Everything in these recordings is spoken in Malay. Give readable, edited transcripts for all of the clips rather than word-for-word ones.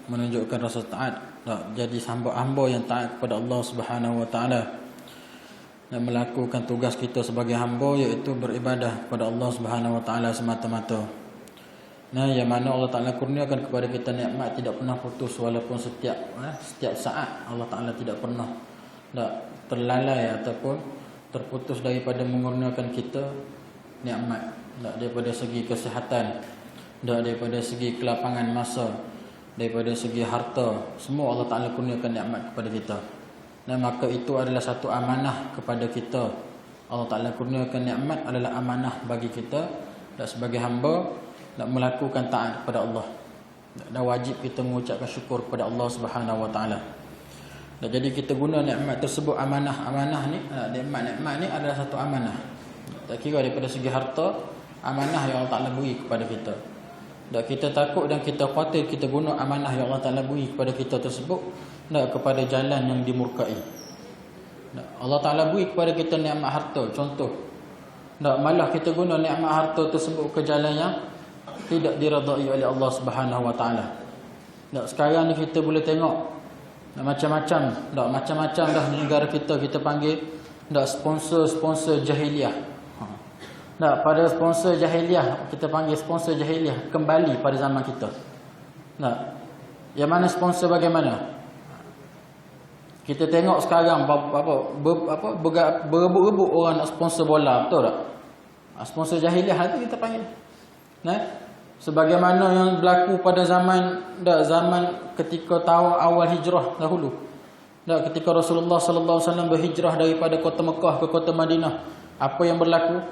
menunjukkan rasa taat, jadi hamba-hamba yang taat kepada Allah Subhanahu wa taala, dan melakukan tugas kita sebagai hamba, iaitu beribadah kepada Allah Subhanahu wa taala semata-mata. Nah, yang mana Allah Taala kurniakan kepada kita nikmat tidak pernah putus, walaupun setiap saat Allah Taala tidak pernah terlalai ataupun terputus daripada mengurniakan kita nikmat, daripada segi kesihatan, daripada segi kelapangan masa, daripada segi harta, semua Allah Taala kurniakan nikmat kepada kita. Dan maka itu adalah satu amanah kepada kita. Allah Taala kurniakan nikmat adalah amanah bagi kita, dan sebagai hamba nak melakukan taat kepada Allah. Dan wajib kita mengucapkan syukur kepada Allah Subhanahu wa taala. Dan jadi kita guna nikmat tersebut, amanah ni, nikmat ni adalah satu amanah. Tak kira daripada segi harta, amanah yang Allah Taala beri kepada kita. Dan kita takut dan kita khawatir kita guna amanah yang Allah Taala beri kepada kita tersebut kepada jalan yang dimurkai. Allah Taala beri kepada kita nikmat harta, contoh. Malah kita guna nikmat harta tersebut ke jalan yang tidak diredai oleh Allah Subhanahu wa taala. Sekarang ni kita boleh tengok macam-macam dah di negara kita panggil sponsor jahiliah. Pada sponsor jahiliah, kita panggil sponsor jahiliah kembali pada zaman kita. Yang mana sponsor bagaimana? Kita tengok sekarang berebut-rebut orang nak sponsor bola, betul tak? Sponsor jahiliah itu kita panggil. Sebagaimana yang berlaku pada zaman ketika tahun awal hijrah dahulu. Ketika Rasulullah sallallahu alaihi wasallam berhijrah daripada kota Mekah ke kota Madinah, apa yang berlaku?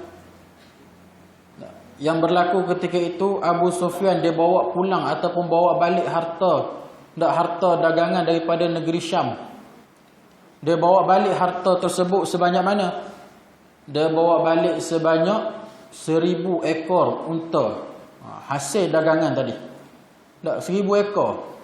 Yang berlaku ketika itu, Abu Sufyan dia bawa pulang ataupun bawa balik harta dagangan daripada negeri Syam. Dia bawa balik harta tersebut sebanyak mana? Dia bawa balik sebanyak 1000 ekor unta. Hasil dagangan tadi. 1000 ekor.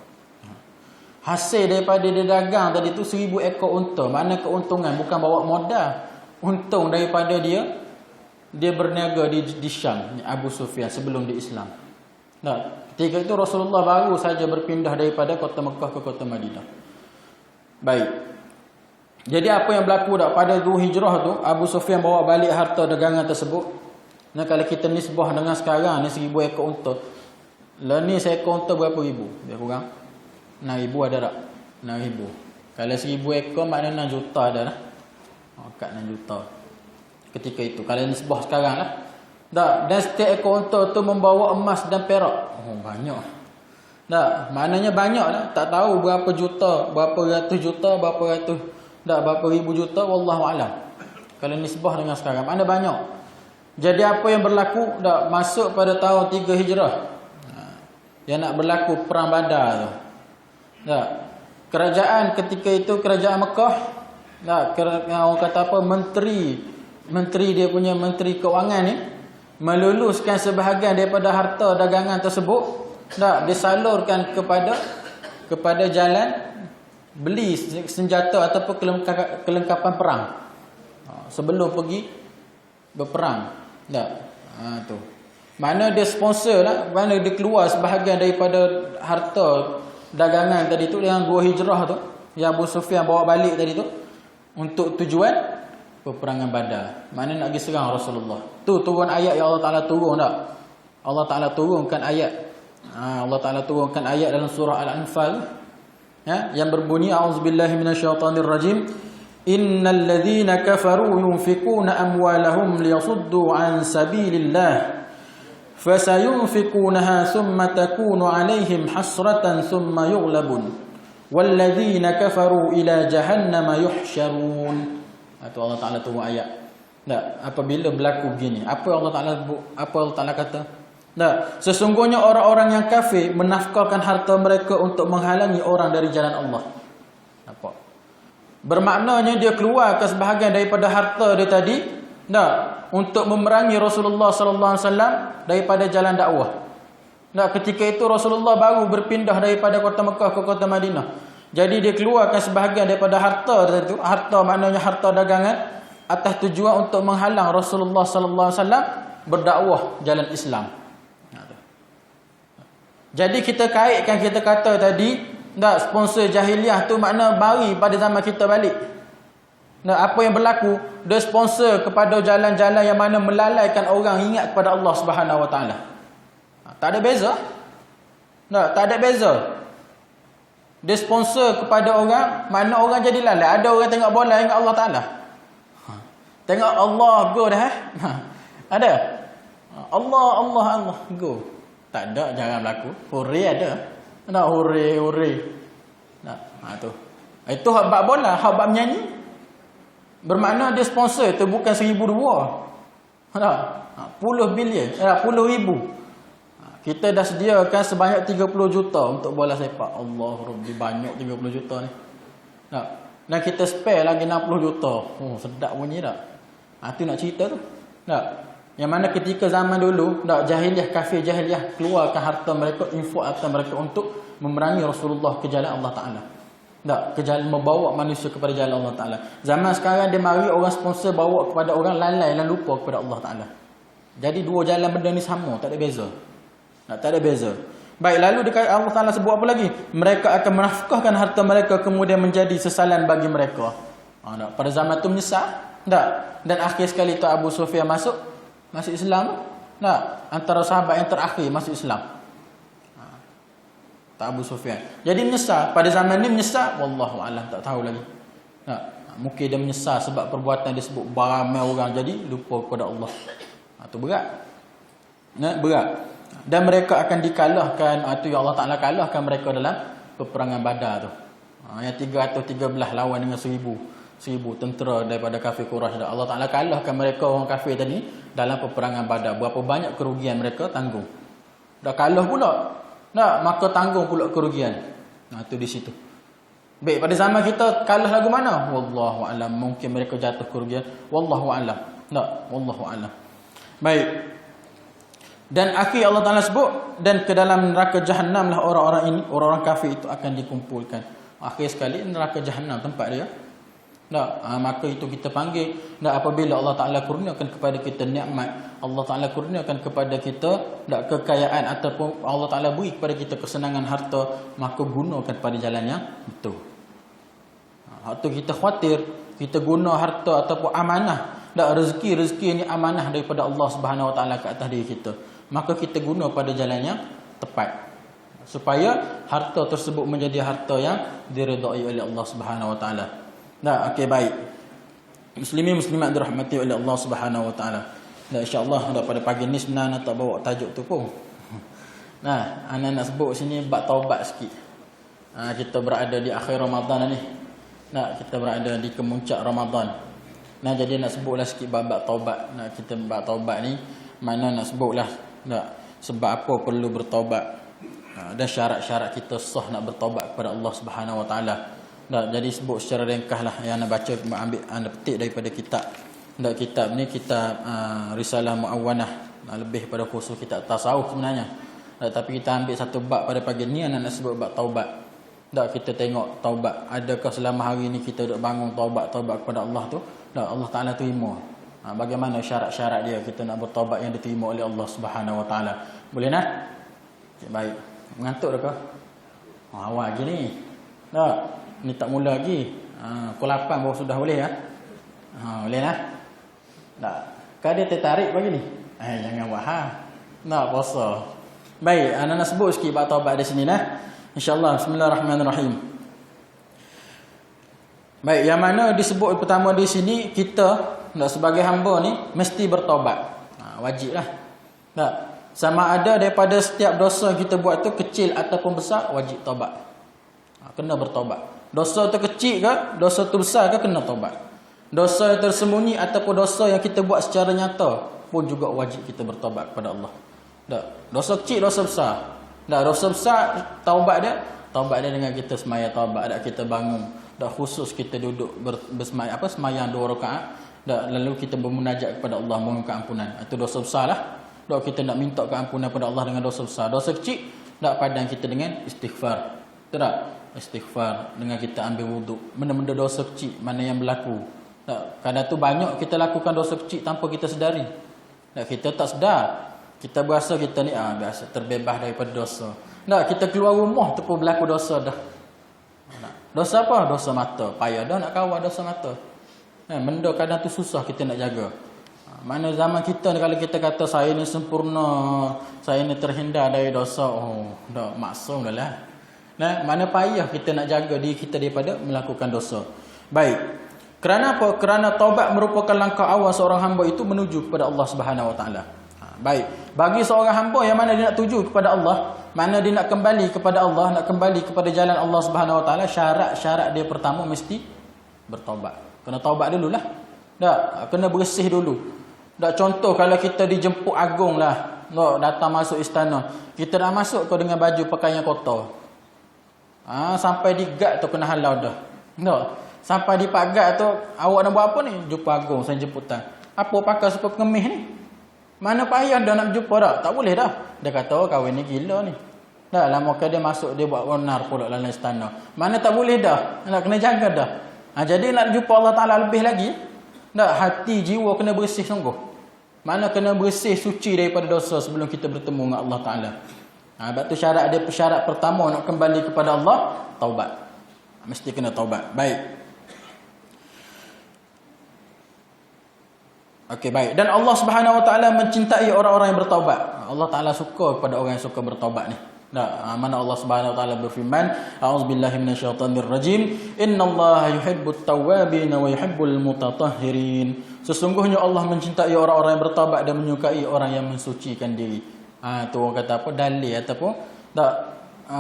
Hasil daripada dia dagang tadi tu 1000 ekor unta. Mana keuntungan? Bukan bawa modal. Untung daripada dia berniaga di Syam, Abu Sufyan, sebelum di Islam. Ketika itu Rasulullah baru saja berpindah daripada kota Mekah ke kota Madinah. Baik. Jadi apa yang berlaku pada hijrah tu, Abu Sufyan bawa balik harta dagangan tersebut. Kalau kita nisbah dengan sekarang ni 1000 ekor unta. Lah ni seekor unta berapa ribu? Dia kurang 6,000 ada tak? 6,000. Kalau 1000 ekor maknanya 6 juta ada lah. Kat 6 juta. Ketika itu kalau nisbah sekarang lah. Dan setiap ekor unta tu membawa emas dan perak. Banyak. Maknanya banyak lah. Tak tahu berapa juta, berapa ratus juta, berapa ribu juta, wallahu alam. Kalau nisbah dengan sekarang, mana banyak. Jadi apa yang berlaku masuk pada tahun 3 Hijrah. Yang nak berlaku perang Badar tu. Kerajaan ketika itu, kerajaan Mekah, orang kata apa, menteri dia punya menteri keuangan ni meluluskan sebahagian daripada harta dagangan tersebut, disalurkan kepada jalan beli senjata ataupun kelengkapan perang sebelum pergi berperang. Tu. Mana dia sponsor lah, mana dia keluar sebahagian daripada harta dagangan tadi tu yang 2 Hijrah tu, yang Abu Sufyan bawa balik tadi tu untuk tujuan peperangan Badar. Mana nak pergi serang Rasulullah. Tu turun ayat yang Allah Taala turun tak? Allah Taala turunkan ayat. Allah Taala turunkan ayat dalam surah Al-Anfal yang berbunyi a'udzubillahi minasyaitonirrajim. Innal ladzina kafaru yunfikuna amwalahum liyasuddu an sabilillah fasayunfikunaha thumma takunu alaihim hasratan thumma yughlabun walladzina kafaru ila jahannama yuhsyarun. Itu Allah Taala turun ayat. Apabila berlaku begini, apa Allah Taala kata? Sesungguhnya orang-orang yang kafir menafkahkan harta mereka untuk menghalangi orang dari jalan Allah. Nampak? Bermaknanya dia keluarkan sebahagian daripada harta dia tadi untuk memerangi Rasulullah sallallahu alaihi wasallam daripada jalan dakwah. Ketika itu Rasulullah baru berpindah daripada kota Mekah ke kota Madinah. Jadi dia keluarkan sebahagian daripada harta itu, harta maknanya harta dagangan, atas tujuan untuk menghalang Rasulullah sallallahu alaihi wasallam berdakwah jalan Islam. Jadi kita kaitkan, kita kata tadi, tak, sponsor jahiliah tu makna bari pada zaman kita balik. Nah, apa yang berlaku? Dia sponsor kepada jalan-jalan yang mana melalaikan orang ingat kepada Allah Subhanahu Wa Taala. Tak ada beza. Nah, tak ada beza. Dia sponsor kepada orang, mana orang jadi lalai. Ada orang tengok bola ingat Allah Taala. Tengok Allah go dah. Ada. Allah go. Tak ada, jangan berlaku. Hore ada. Nak hore. Nah, tu. Itu hak bab bola, hak bab menyanyi. Bermakna dia sponsor tu bukan 1,000 dua. Puluh bilion, puluh ribu. Kita dah sediakan sebanyak 30 juta untuk bola sepak. Allah Rabbi, banyak 30 juta ni. Dan kita spare lagi 60 juta. Oh, sedap bunyi tak? Tu nak cerita tu. Yang mana ketika zaman dulu, jahiliah, kafir jahiliah keluarkan harta mereka, infak harta mereka untuk memerangi Rasulullah ke jalan Allah Ta'ala. Ke jalan membawa manusia kepada jalan Allah Ta'ala. Zaman sekarang dia mari orang sponsor bawa kepada orang lalai dan lupa kepada Allah Ta'ala. Jadi dua jalan benda ni sama, tak ada beza. Tak ada beza. Baik, lalu Allah Ta'ala sebut apa lagi? Mereka akan menafkahkan harta mereka kemudian menjadi sesalan bagi mereka. Pada zaman tu menyesal. Dan akhir sekali tu Abu Sufyan masuk Islam. Antara sahabat yang terakhir masuk Islam. Tak Abu Sufyan. Jadi menyesal. Pada zaman ni menyesal. Wallahu a'lam, tak tahu lagi. Mungkin dia menyesal sebab perbuatan dia sebut ramai orang jadi lupa kepada Allah. Itu berat. Berat. Dan mereka akan dikalahkan. Itu yang Allah Ta'ala kalahkan mereka dalam peperangan Badar tu. Yang 313 lawan dengan 1,000 tentera daripada kafir Quraisy. Allah Ta'ala kalahkan mereka orang kafir tadi dalam peperangan Badar. Berapa banyak kerugian mereka tanggung. Dah kalah pula. Maka tanggung pula kerugian. Itu di situ. Baik, pada zaman kita kalah lagu mana? Wallahu a'lam. Mungkin mereka jatuh kerugian. Wallahu a'lam. Wallahu a'lam. Baik. Dan akhir Allah Ta'ala sebut, dan ke dalam neraka Jahannam lah orang-orang ini, orang-orang kafir itu akan dikumpulkan. Akhir sekali neraka Jahannam tempat dia. Maka itu kita panggil. Apabila Allah Ta'ala kurniakan kepada kita nikmat, Allah Ta'ala kurniakan kepada kita kekayaan, ataupun Allah Ta'ala beri kepada kita kesenangan harta, maka gunakan pada jalan yang betul. Waktu kita khawatir, kita guna harta ataupun amanah, rezeki ini amanah daripada Allah Subhanahu Wa Ta'ala ke atas diri kita, maka kita guna pada jalan yang tepat, supaya harta tersebut menjadi harta yang diredai oleh Allah Subhanahu Wa Ta'ala. Okey, baik. Muslimin muslimat dirahmati oleh Allah Subhanahu Wa Ta'ala. InsyaAllah pada pagi ni sebenarnya tak bawa tajuk tu pun. Ana nak sebut sini bab taubat sikit. Kita berada di akhir Ramadan ni. Kita berada di kemuncak Ramadan. Jadi nak sebutlah sikit bab taubat. Kita bab taubat ni mana nak sebutlah sebab apa perlu bertaubat. Dan syarat-syarat kita sah nak bertaubat kepada Allah Subhanahu Wa Ta'ala. Jadi sebut secara ringkas lah yang anda baca, ambil anda petik daripada kitab. Kitab ni kitab Risalah Mu'awwanah, lebih pada khusus kitab tasawuf sebenarnya. Tapi kita ambil satu bab pada pagi ni, anda nak sebut bab taubat. Kita tengok taubat, adakah selama hari ni kita duk bangun taubat kepada Allah tu, Allah Ta'ala terima. Bagaimana syarat-syarat dia kita nak bertaubat yang diterima oleh Allah Subhanahu Wa Ta'ala. Boleh nak? Okay, baik. Mengantuk dah kah? Awal lagi ni. Ni tak mula lagi. Pukul 8 baru sudah boleh ya? Boleh lah? Kan dia tertarik pagi ni? Jangan buat nak puasa. Baik, anda nak sebut sikit bab taubat di sini lah. InsyaAllah. Bismillahirrahmanirrahim. Baik, yang mana disebut pertama di sini, kita sebagai hamba ni mesti bertaubat. Wajib lah. Sama ada daripada setiap dosa yang kita buat tu, kecil ataupun besar, wajib taubat. Kena bertaubat. Dosa tu kecil ke, dosa tu besar ke, kena taubat. Dosa yang tersembunyi ataupun dosa yang kita buat secara nyata pun juga wajib kita bertaubat kepada Allah. Dosa kecil, dosa besar. Dosa besar, taubat dia dengan kita semaya taubat, kita bangun. Khusus kita duduk semayang 2 rakaat. Lalu kita bermunajat kepada Allah, memohon ampunan. Itu dosa besar lah. Kita nak minta keampunan kepada Allah dengan dosa besar. Dosa kecil, padan kita dengan istighfar. Istighfar dengan kita ambil wuduk. Benda-benda dosa kecil mana yang berlaku. Kadang tu banyak kita lakukan dosa kecil tanpa kita sedari. Kita tak sedar. Kita berasa kita ni biasa terbebas daripada dosa. Tak, kita keluar rumah tu pun berlaku dosa dah. Dosa apa? Dosa mata. Payah dah nak kawal dosa mata. Benda kadang tu susah kita nak jaga. Mana zaman kita ni, kalau kita kata saya ni sempurna, saya ni terhindar dari dosa, dah maksum dah lah. Mana payah kita nak jaga diri kita daripada melakukan dosa. Baik. Kerana apa? Kerana taubat merupakan langkah awal seorang hamba itu menuju kepada Allah Subhanahu Wa Taala. Baik. Bagi seorang hamba yang mana dia nak tuju kepada Allah, mana dia nak kembali kepada Allah, nak kembali kepada jalan Allah Subhanahu Wa Taala, syarat-syarat dia pertama mesti bertaubat. Kena taubat dululah. Tak, kena bersih dulu. Tak, contoh kalau kita dijemput agung lah, datang masuk istana, kita dah masuk kau dengan baju pakaian kotor. Sampai di guard tu kena halau dah. Tak, sampai di pak guard tu, awak nak buat apa ni? Jumpa agung, saya jemputan. Apa pakai suka pengemis ni? Mana payah dah nak jumpa dah? Tak boleh dah. Dia kata, kahwin ni gila ni. Dah lama ke dia masuk, dia buat onar pula dalam istana. Mana tak boleh dah. Nak kena jaga dah. Jadi nak jumpa Allah Ta'ala lebih lagi, tak, hati jiwa kena bersih sungguh. Mana kena bersih, suci daripada dosa sebelum kita bertemu dengan Allah Ta'ala. Sebab tu syarat pertama nak kembali kepada Allah, taubat. Mesti kena taubat. Baik. Okey, baik. Dan Allah Subhanahu Wa Ta'ala mencintai orang-orang yang bertaubat. Allah Ta'ala suka kepada orang yang suka bertaubat ni. Mana Allah Subhanahu Wa Ta'ala berfirman, a'udzubillahi minasyaitonirrajim, innallaha yuhibbut tawwabin wa yuhibbul mutatahhirin. Sesungguhnya Allah mencintai orang-orang yang bertaubat dan menyukai orang yang mensucikan diri. Tu orang kata apa? Dalil ataupun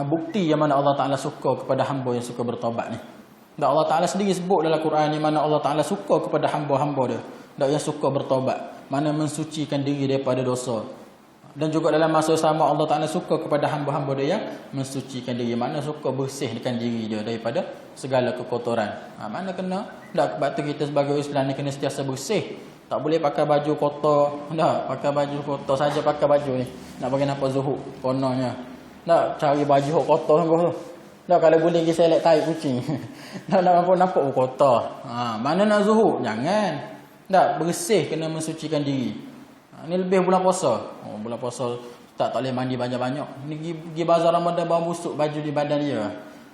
bukti yang mana Allah Ta'ala suka kepada hamba yang suka bertaubat ni. Allah Ta'ala sendiri sebut dalam Quran ni, mana Allah Ta'ala suka kepada hamba-hamba dia yang suka bertaubat, mana mensucikan diri daripada dosa. Dan juga dalam masa sama Allah Ta'ala suka kepada hamba-hamba dia yang mensucikan diri, mana suka bersihkan diri dia daripada segala kekotoran. Mana kena, tak, sebab tu kita sebagai Islam ni kena sentiasa bersih. Tak boleh pakai baju kotor. Tak, pakai baju kotor saja pakai baju ni. Nak bagi nampak zuhud kononnya. Tak, cari baju kotor sungguh tu. Tak, kalau boleh pergi select tai kucing. Tak nak nampak kotor. Mana nak zuhud? Jangan. Tak, bersih, kena mensucikan diri. Ni lebih bulan puasa. Bulan puasa tak boleh mandi banyak-banyak. Ni pergi bazar Ramadan bawa busuk baju di badan dia.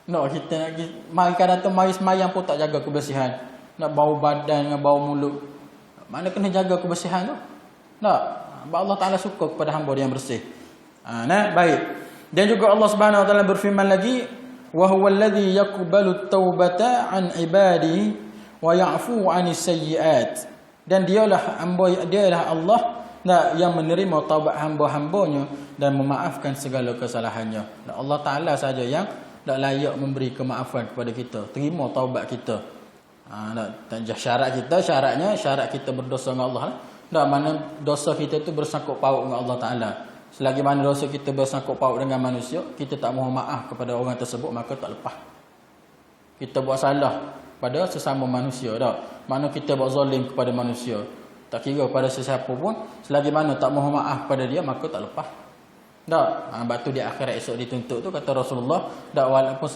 Kita nak pergi mari kadang tu mari semayang pun tak jaga kebersihan. Nak bau badan dengan bau mulut. Mana kena jaga kebersihan tu? Tak. Allah Ta'ala suka kepada hamba dia yang bersih. Baik. Dan juga Allah Subhanahu Wa Ta'ala berfirman lagi, wa huwal ladzi yaqbalu at-taubata 'an 'ibadihi wa ya'fu 'anis sayyi'at. Dan dialah Allah yang menerima taubat hamba-hambanya dan memaafkan segala kesalahannya. Allah Ta'ala saja yang tak layak memberi kemaafan kepada kita, terima taubat kita. Syarat kita berdosa dengan Allah. Mana dosa kita tu bersangkut paut dengan Allah Ta'ala. Selagi mana dosa kita bersangkut paut dengan manusia, kita tak mohon maaf kepada orang tersebut, maka tak lepas. Kita buat salah pada sesama manusia tak. Mana kita buat zalim kepada manusia, tak kira pada sesiapa pun, selagi mana tak mohon maaf pada dia, maka tak lepas. Tak. Sebab tu di akhirat esok dituntut tu, kata Rasulullah, tak, walaupun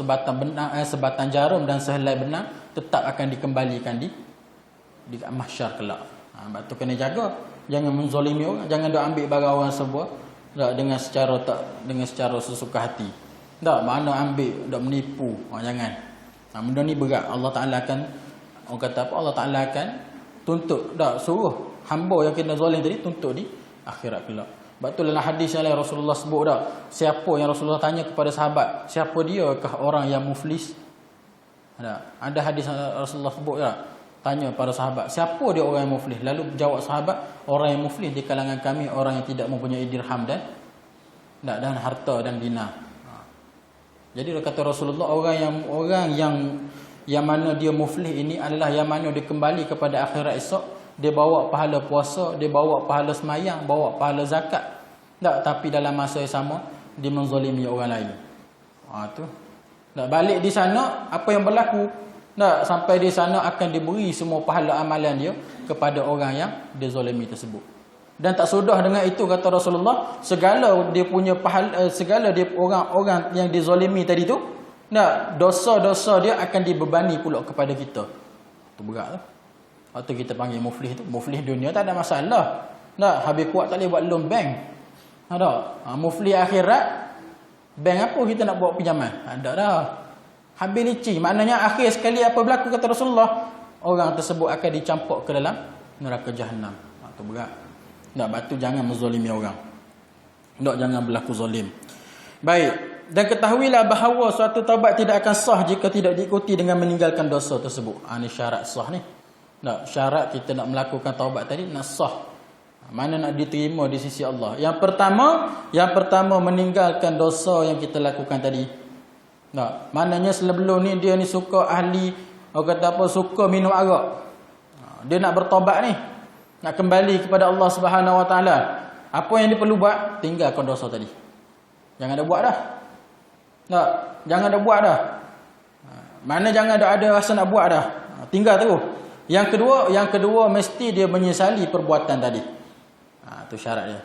sebatan jarum dan sehelai benang tetap akan dikembalikan di mahsyar kelak. Sebab tu kena jaga, jangan menzalimi orang, jangan dak ambil barang orang sebuah tak dengan secara sesuka hati. Tak, mana ambil dak menipu, jangan. Benda ni berat. Allah Ta'ala akan, orang kata apa, Allah Ta'ala akan tuntut, tak, suruh hamba yang kena zalim tadi tuntut di akhirat kelak. Sebab tu dalam hadis yang lain Rasulullah sebut tak, siapa yang Rasulullah tanya kepada sahabat, siapa diakah orang yang muflis? Ada hadis Rasulullah sebut tak, tanya para sahabat, siapa dia orang yang muflis? Lalu jawab sahabat, orang yang muflis di kalangan kami orang yang tidak mempunyai dirham dan harta dan dinar. Jadi dia kata Rasulullah, orang yang mana dia muflih ini adalah yang mana dia kembali kepada akhirat esok, dia bawa pahala puasa, dia bawa pahala semayang, bawa pahala zakat. Tak, tapi dalam masa yang sama dia menzalimi orang lain. Tu. Tak, balik di sana apa yang berlaku? Tak, sampai di sana akan diberi semua pahala amalan dia kepada orang yang dia zalimi tersebut. Dan tak sudah dengan itu, kata Rasulullah, segala dia punya pahala, segala dia orang-orang yang dizalimi tadi tu, dosa-dosa dia akan dibebani pula kepada kita. Tu berat tu. Waktu kita panggil muflih tu, muflih dunia tak ada masalah. Habis kuat tak boleh buat loan bank. Muflih akhirat, Bank apa kita nak bawa pinjaman? Ada dah. Habis licin. Maknanya akhir sekali apa berlaku kata Rasulullah, orang tersebut akan dicampur ke dalam neraka Jahannam. Itu berat. Tak, batu jangan menzalimi orang. Tak, jangan berlaku zalim. Baik. Dan ketahuilah bahawa suatu taubat tidak akan sah jika tidak diikuti dengan meninggalkan dosa tersebut. Ini syarat sah ni. Tak, syarat kita nak melakukan taubat tadi nak sah. Mana nak diterima di sisi Allah. Yang pertama meninggalkan dosa yang kita lakukan tadi. Tak, maknanya sebelum ni dia ni suka ahli, orang kata apa, suka minum arak. Dia nak bertaubat ni, nak kembali kepada Allah Subhanahu Wa Taala. Apa yang dia perlu buat? Tinggalkan dosa tadi. Jangan ada buat dah. Tak, jangan ada buat dah. Mana jangan ada rasa nak buat dah. Tinggal terus. Yang kedua mesti dia menyesali perbuatan tadi. Itu syarat dia.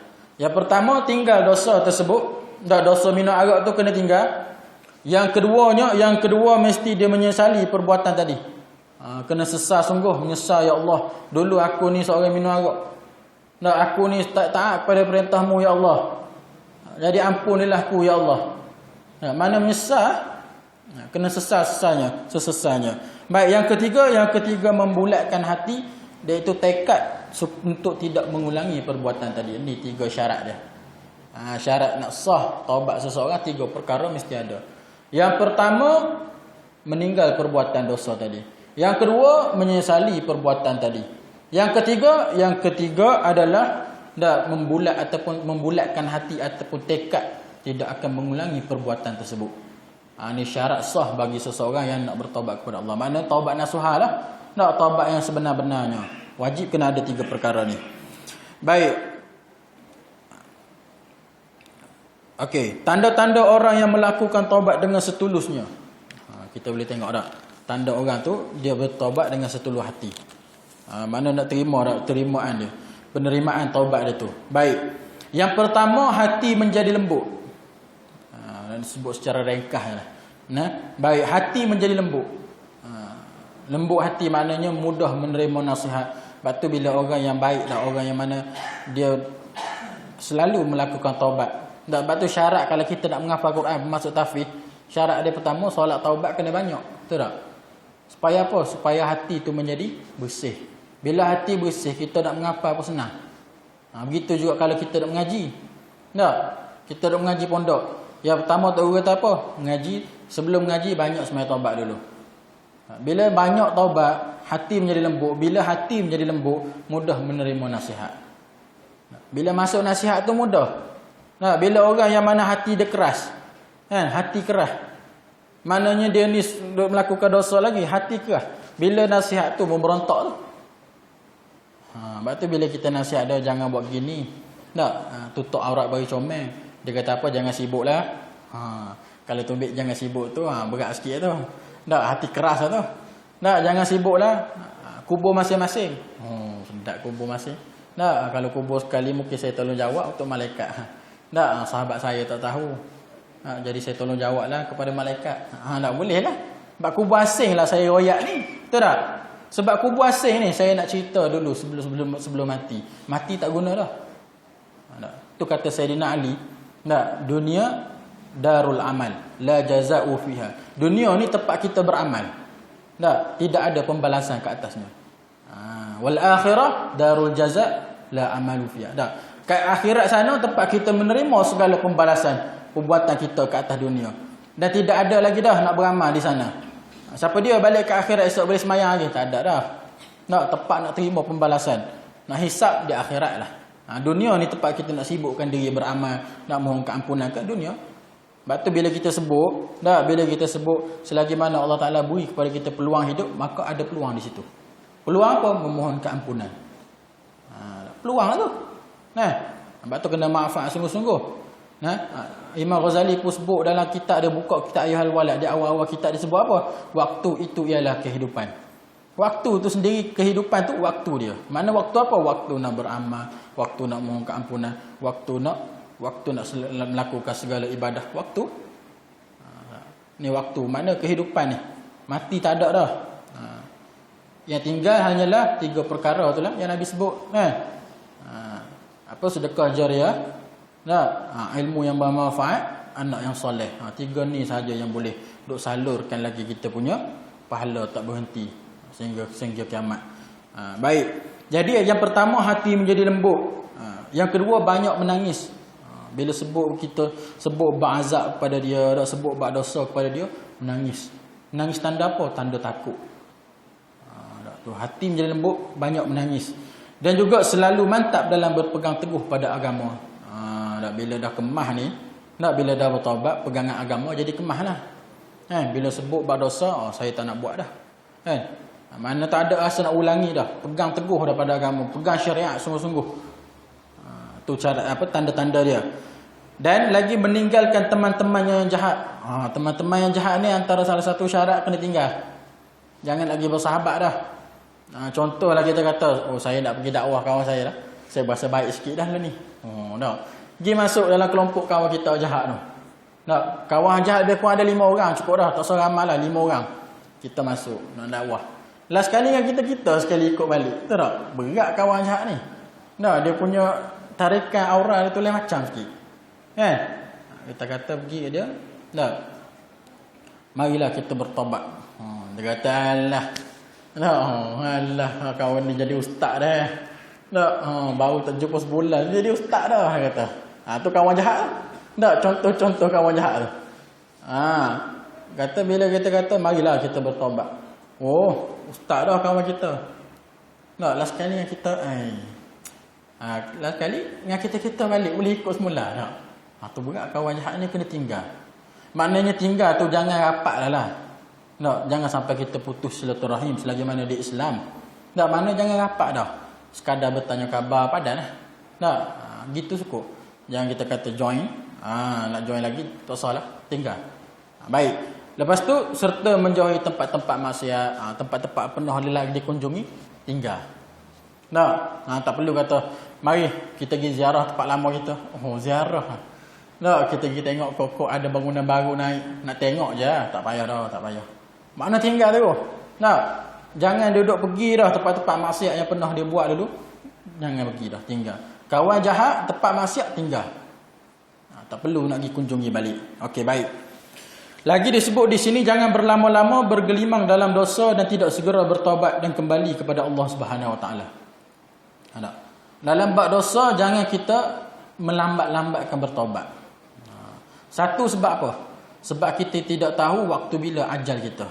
Yang pertama tinggal dosa tersebut. Dosa minum arak tu kena tinggal. Yang kedua mesti dia menyesali perbuatan tadi. Kena sesal sungguh, menyesal, ya Allah, dulu aku ni seorang minum arak. Aku ni tak taat pada perintahmu, ya Allah. Jadi ampunilah aku, ya Allah. Mana menyesal? Kena sesalnya. Baik, yang ketiga membulatkan hati, iaitu tekad untuk tidak mengulangi perbuatan tadi. Ini 3 syarat dia. Syarat nak sah taubat seseorang 3 perkara mesti ada. Yang pertama, meninggal perbuatan dosa tadi. Yang kedua, menyesali perbuatan tadi. Yang ketiga adalah membulatkan hati ataupun tekad tidak akan mengulangi perbuatan tersebut. Ini syarat sah bagi seseorang yang nak bertaubat kepada Allah. Mana taubat nasuhah lah. Nak taubat yang sebenar-benarnya. Wajib kena ada 3 perkara ni. Baik. Okey, tanda-tanda orang yang melakukan taubat dengan setulusnya. Kita boleh tengok tak? Tanda orang tu dia bertaubat dengan setulus hati. Mana nak terimaan dia, penerimaan taubat dia tu. Baik. Yang pertama, hati menjadi lembut. Disebut secara ringkas lah. Baik, hati menjadi lembut. Lembut hati maknanya mudah menerima nasihat. Sebab tu bila orang yang baik dan orang yang mana dia selalu melakukan taubat. Sebab tu syarat kalau kita nak menghafal Quran masuk tahfiz, syarat dia pertama solat taubat kena banyak. Betul tak? Supaya apa? Supaya hati tu menjadi bersih. Bila hati bersih, kita nak menghafal pun senang. Begitu juga kalau kita nak mengaji. Tak? Kita nak mengaji pondok. Yang pertama tak kata apa? Mengaji, sebelum mengaji banyak semayang taubat dulu. Bila banyak taubat, hati menjadi lembut. Bila hati menjadi lembut, mudah menerima nasihat. Bila masuk nasihat tu mudah. Bila orang yang mana hati dia keras, hati keras, maknanya dia ni melakukan dosa lagi, hati keras. Bila nasihat tu memberontak tu. Sebab tu bila kita nasihat dia jangan buat gini. Tutup aurat bagi comel. Dia kata apa? Jangan sibuk lah. Kalau tumbik jangan sibuk tu, berat sikit tu. Hati keras lah tu. Jangan sibuk lah. Kubur masing-masing. Sedap kubur masing. Kalau kubur sekali mungkin saya tolong jawab untuk malaikat. Sahabat saya tak tahu. Jadi saya tolong jawab lah kepada malaikat. Tak boleh lah. Sebab kubur asing lah saya royak ni. Betul tak? Sebab kubur asing ni saya nak cerita dulu sebelum mati. Mati tak guna dah. Tu kata Sayyidina Ali. Dunia darul amal. La jaza'u fiha. Dunia ni tempat kita beramal. Tidak ada pembalasan ke atasnya. Wal akhirah darul jaza' la amalu fiha. Kat akhirat sana tempat kita menerima segala pembalasan perbuatan kita ke atas dunia. Dan tidak ada lagi dah nak beramal di sana. Siapa dia balik ke akhirat esok boleh semayang lagi? Tak ada dah. Tempat nak terima pembalasan, nak hisap di akhirat lah. Dunia ni tempat kita nak sibukkan diri beramal, nak mohon keampunan kat dunia. Sebab tu bila kita sebut selagi mana Allah Ta'ala beri kepada kita peluang hidup, maka ada peluang di situ. Peluang apa? Memohon keampunan. Peluang lah tu. Sebab tu kena maafkan sungguh-sungguh. Imam Ghazali pun sebut dalam kitab dia, buka kitab Ayyuhal Walad, di awal-awal kitab dia sebut apa? Waktu itu ialah kehidupan. Waktu tu sendiri, kehidupan tu waktu dia. Mana waktu apa? Waktu nak beramal, waktu nak mohon keampunan, waktu nak melakukan segala ibadah. Waktu ni waktu. Mana kehidupan ni? Mati tak ada dah. Yang tinggal hanyalah 3 perkara tu lah yang Nabi sebut. Apa? Sedekah jariah, ilmu yang bermanfaat, anak yang soleh. Tiga ni saja yang boleh duk salurkan lagi kita punya pahala tak berhenti sehingga kiamat. Baik. Jadi yang pertama, hati menjadi lembut. Yang kedua, banyak menangis. Bila kita sebut bab azab kepada dia, sebut bab dosa kepada dia, menangis. Menangis tanda apa? Tanda takut. Tu hati menjadi lembut, banyak menangis. Dan juga selalu mantap dalam berpegang teguh pada agama. Bila dah kemah ni, bila dah bertaubat, pegangan agama jadi kemah lah. Bila sebut bab dosa, saya tak nak buat dah. Mana tak ada rasa nak ulangi dah. Pegang teguh dah pada agama, pegang syariat sungguh-sungguh. Tu cara tanda-tanda dia. Dan lagi meninggalkan teman-teman yang jahat. Teman-teman yang jahat ni antara salah satu syarat kena tinggal. Jangan lagi bersahabat dah. Contohlah kita kata, saya nak pergi dakwah kawan saya dah. Saya berasa baik sikit dah ni. Dah. Pergi masuk dalam kelompok kawan kita jahat tu. Dah. Kawan jahat dia pun ada 5 orang, cukup dah. Tak usah ramai lah, 5 orang. Kita masuk nak dakwah. Last sekali dengan kita sekali ikut balik. Betul tak? Berat kawan jahat ni. Dah, dia punya tarikan aura dia tu lain macam sikit. Kita kata pergi dia. Dah. Marilah kita bertobat. Dia kata alah kawan ni jadi ustaz dah. Baru tak jumpa sebulan jadi ustaz dah, kata. Tu kawan jahat. Contoh-contoh kawan jahat tu. Kata bila kita kata marilah kita bertobat. Ustaz dah kawan kita. Last kali dengan kita last kali dengan kita balik boleh ikut semula tak? Tu berat kawan jahat ni kena tinggal. Maknanya tinggal tu jangan rapat lah. Jangan sampai kita putus silaturahim selagi mana di Islam. Mana jangan rapat dah. Sekadar bertanya khabar padan lah. Gitu cukup. Jangan kita kata join. Nak join lagi tak salah, tinggal. Baik. Lepas tu serta menjauhi tempat-tempat maksiat, tempat-tempat penuh lelaki dikunjungi, tinggal. Tak perlu kata mari kita pergi ziarah tempat lama kita. Ziarah. Kita pergi tengok kok ada bangunan baru naik, nak tengok je, tak payah dah, tak payah. Mana tinggal tu? Jangan duduk pergi dah tempat-tempat maksiat yang pernah dia buat dulu. Jangan pergi dah, tinggal. Kawan jahat, tempat maksiat, tinggal. Tak perlu nak pergi kunjungi balik. Okey, baik. Lagi disebut di sini, jangan berlama-lama bergelimang dalam dosa dan tidak segera bertaubat dan kembali kepada Allah Subhanahu Wa Taala. Dalam bab dosa, jangan kita melambat-lambatkan bertaubat. Satu sebab apa? Sebab kita tidak tahu waktu bila ajal kita.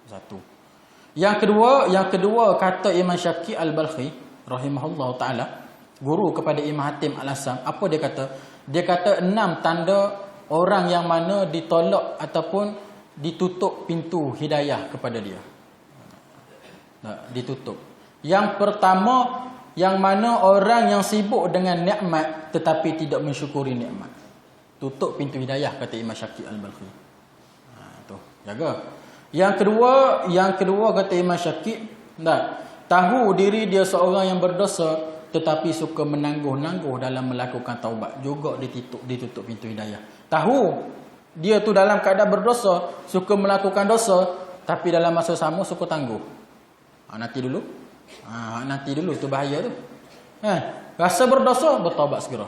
Satu. Yang kedua kata Imam Syaqi Al-Balkhi rahimahullah taala, guru kepada Imam Hatim Al-Assam, apa dia kata? Dia kata 6 tanda orang yang mana ditolak ataupun ditutup pintu hidayah kepada dia. Ditutup. Yang pertama, yang mana orang yang sibuk dengan nikmat tetapi tidak mensyukuri nikmat. Tutup pintu hidayah, kata Imam Syaqi Al-Balkhi. Tu, jaga. Yang kedua kata Imam Syaqi, tahu diri dia seorang yang berdosa tetapi suka menangguh-nangguh dalam melakukan taubat. Juga ditutup pintu hidayah. Tahu dia tu dalam keadaan berdosa, suka melakukan dosa, tapi dalam masa sama suka tangguh. Nanti dulu tu bahaya tu. Rasa berdosa, bertaubat segera.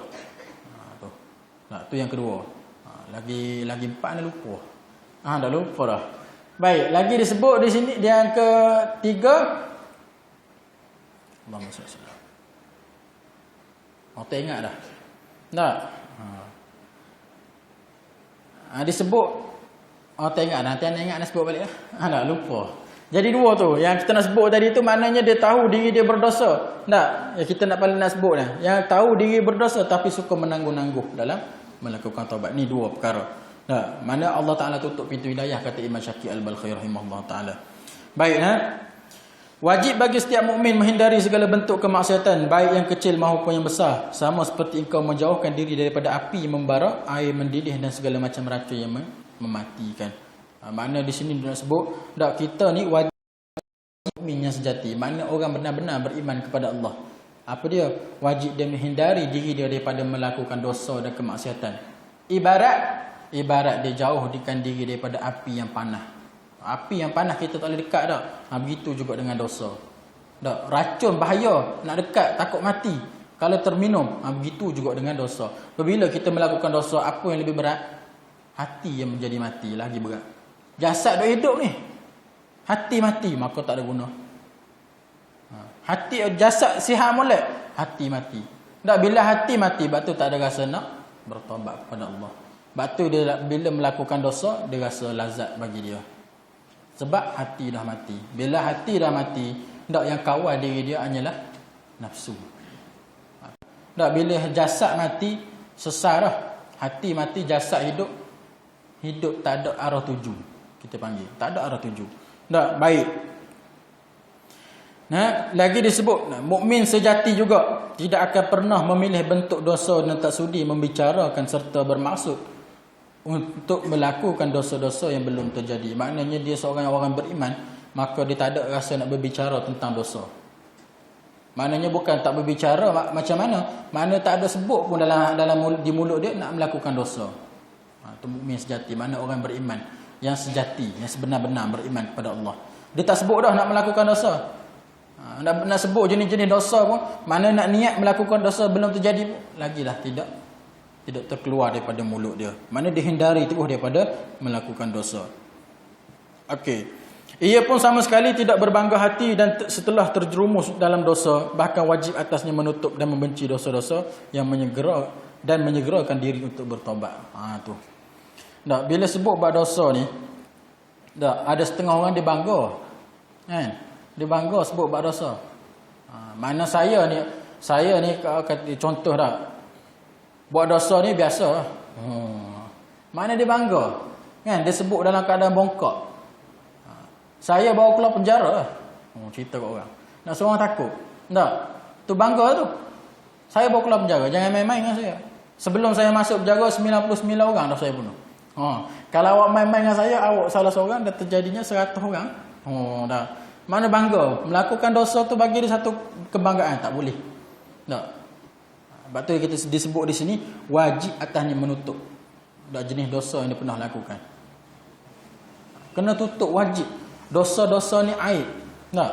Tu yang kedua. Lagi 4 dah lupa. Dah lupa dah. Baik, lagi disebut di sini dia yang ketiga. Allahumma salli. Tak ingat dah. Disebut tak ingat dah. Nanti anda ingat nak sebut balik dah. Dah lupa. Jadi 2 tu. Yang kita nak sebut tadi tu maknanya dia tahu diri dia berdosa. Kita nak paling nak sebut dah. Yang tahu diri berdosa tapi suka menangguh-nangguh dalam melakukan taubat. Ni 2 perkara. Mana Allah Ta'ala tutup pintu hidayah, kata Imam Syaqi Al-Balkhi rahimahullah ta'ala. Baik. Wajib bagi setiap mukmin menghindari segala bentuk kemaksiatan, baik yang kecil maupun yang besar. Sama seperti engkau menjauhkan diri daripada api membara, air mendidih dan segala macam racun yang mematikan. Makna di sini dia nak sebut, kita ni wajib mukmin yang sejati. Makna orang benar-benar beriman kepada Allah. Apa dia? Wajib dia menghindari diri dia daripada melakukan dosa dan kemaksiatan. Ibarat dia jauhkan diri daripada api yang panah. Api yang panah kita tak boleh dekat dah. Begitu juga dengan dosa. Racun bahaya, nak dekat takut mati. Kalau terminum, begitu juga dengan dosa. Apabila kita melakukan dosa, apa yang lebih berat? Hati yang menjadi mati lagi berat. Jasad dah hidup ni, hati mati, maka tak ada guna. Hati, jasad sihat molek, hati mati. Tak, bila hati mati, sebab tu tak ada rasa nak bertaubat kepada Allah. Sebab tu dia bila melakukan dosa, dia rasa lazat bagi dia. Sebab hati dah mati. Bila hati dah mati, tak, yang kawal diri dia hanyalah nafsu. Tak, bila jasad mati, sesar dah. Hati mati, jasad hidup. Hidup tak ada arah tuju. Kita panggil, tak ada arah tuju. Tak, baik. Nah, lagi disebut, mukmin sejati juga tidak akan pernah memilih bentuk dosa dan tak sudi membicarakan serta bermaksud untuk melakukan dosa-dosa yang belum terjadi. Maknanya dia seorang orang beriman, maka dia tak ada rasa nak berbicara tentang dosa. Maknanya bukan tak berbicara macam mana? Maknanya tak ada sebut pun di mulut dia nak melakukan dosa. Itu mukmin sejati. Mana orang beriman yang sejati, yang sebenar-benar beriman kepada Allah. Dia tak sebut dah nak melakukan dosa. Nak sebut jenis-jenis dosa pun, mana nak niat melakukan dosa belum terjadi pun, lagilah tidak terkeluar daripada mulut dia. Mana dihindari terus daripada melakukan dosa. Okey. Ia pun sama sekali tidak berbangga hati dan setelah terjerumus dalam dosa, bahkan wajib atasnya menutup dan membenci dosa-dosa yang menyegerakan diri untuk bertaubat. Tu. Tak, bila sebut bab dosa ni, tak, ada setengah orang dia bangga. Kan? Dia bangga sebut bab dosa. Mana saya ni contoh dah. Buat dosa ni biasa. Mana dia bangga? Kan? Dia sebut dalam keadaan bongkak. Saya bawa keluar penjara. Cerita kat orang. Nak seorang takut. Tak. Tu bangga tu. Saya bawa keluar penjara. Jangan main-main dengan saya. Sebelum saya masuk penjara, 99 orang dah saya bunuh. Kalau awak main-main dengan saya, awak salah seorang, dah terjadinya 100 orang. Dah. Mana bangga. Melakukan dosa tu bagi dia satu kebanggaan. Tak boleh. Tak. Sebab tu kita disebut di sini, wajib atasnya menutup. Tak, jenis dosa yang dia pernah lakukan. Kena tutup, wajib. Dosa-dosa ni aib. Tak?